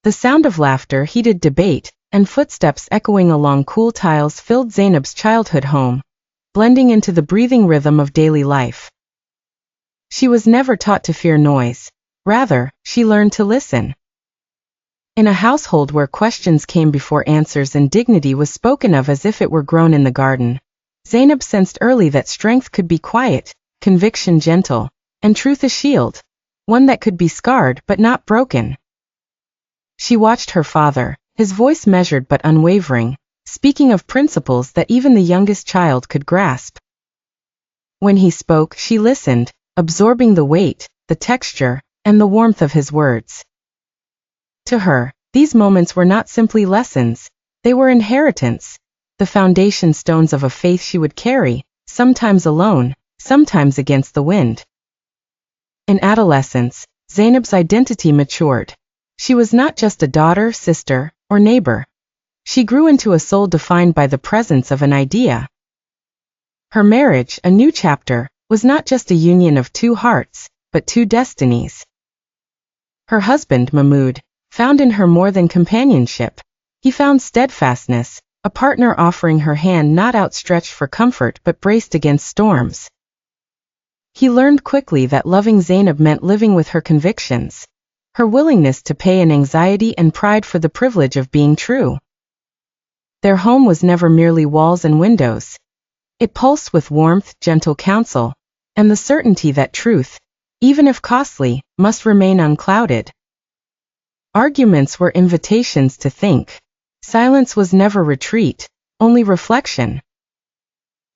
The sound of laughter, heated debate, and footsteps echoing along cool tiles filled Zainab's childhood home, blending into the breathing rhythm of daily life. She was never taught to fear noise. Rather, she learned to listen. In a household where questions came before answers and dignity was spoken of as if it were grown in the garden, Zainab sensed early that strength could be quiet, conviction gentle, and truth a shield, one that could be scarred but not broken. She watched her father, his voice measured but unwavering, speaking of principles that even the youngest child could grasp. When he spoke, she listened, absorbing the weight, the texture, and the warmth of his words. To her, these moments were not simply lessons, they were inheritance, the foundation stones of a faith she would carry, sometimes alone, sometimes against the wind. In adolescence, Zainab's identity matured. She was not just a daughter, sister, or neighbor. She grew into a soul defined by the presence of an idea. Her marriage, a new chapter, was not just a union of two hearts, but two destinies. Her husband, Mahmoud, found in her more than companionship. He found steadfastness, a partner offering her hand not outstretched for comfort but braced against storms. He learned quickly that loving Zainab meant living with her convictions, her willingness to pay an anxiety and pride for the privilege of being true. Their home was never merely walls and windows. It pulsed with warmth, gentle counsel, and the certainty that truth, even if costly, must remain unclouded. Arguments were invitations to think. Silence was never retreat, only reflection.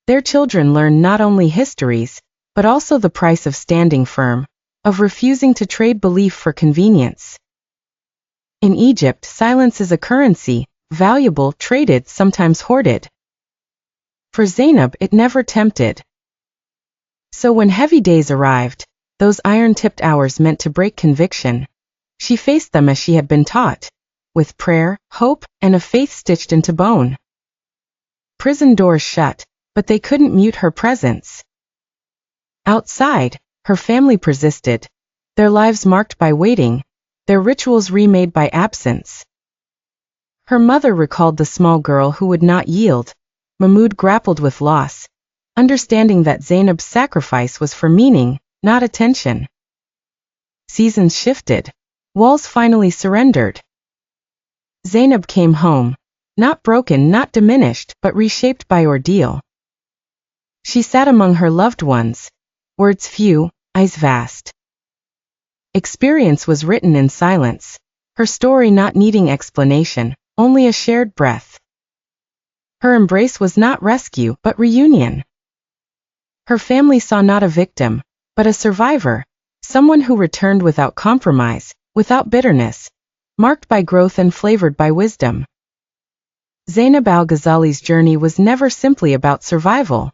Their children learned not only histories, but also the price of standing firm, of refusing to trade belief for convenience. In Egypt, silence is a currency, valuable, traded, sometimes hoarded. For Zainab, it never tempted. So when heavy days arrived, those iron-tipped hours meant to break conviction, she faced them as she had been taught, with prayer, hope, and a faith stitched into bone. Prison doors shut, but they couldn't mute her presence. Outside, her family persisted, their lives marked by waiting, their rituals remade by absence. Her mother recalled the small girl who would not yield. Mahmoud grappled with loss, understanding that Zainab's sacrifice was for meaning, not attention. Seasons shifted. Walls finally surrendered. Zainab came home, not broken, not diminished, but reshaped by ordeal. She sat among her loved ones, words few, eyes vast. Experience was written in silence, her story not needing explanation, only a shared breath. Her embrace was not rescue, but reunion. Her family saw not a victim, but a survivor, someone who returned without compromise, without bitterness, marked by growth and flavored by wisdom. Zainab al-Ghazali's journey was never simply about survival.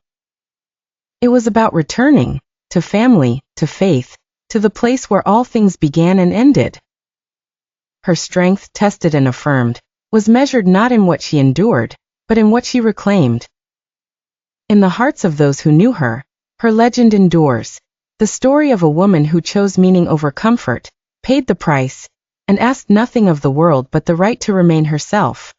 It was about returning, to family, to faith, to the place where all things began and ended. Her strength, tested and affirmed, was measured not in what she endured, but in what she reclaimed. In the hearts of those who knew her, her legend endures, the story of a woman who chose meaning over comfort, paid the price, and asked nothing of the world but the right to remain herself.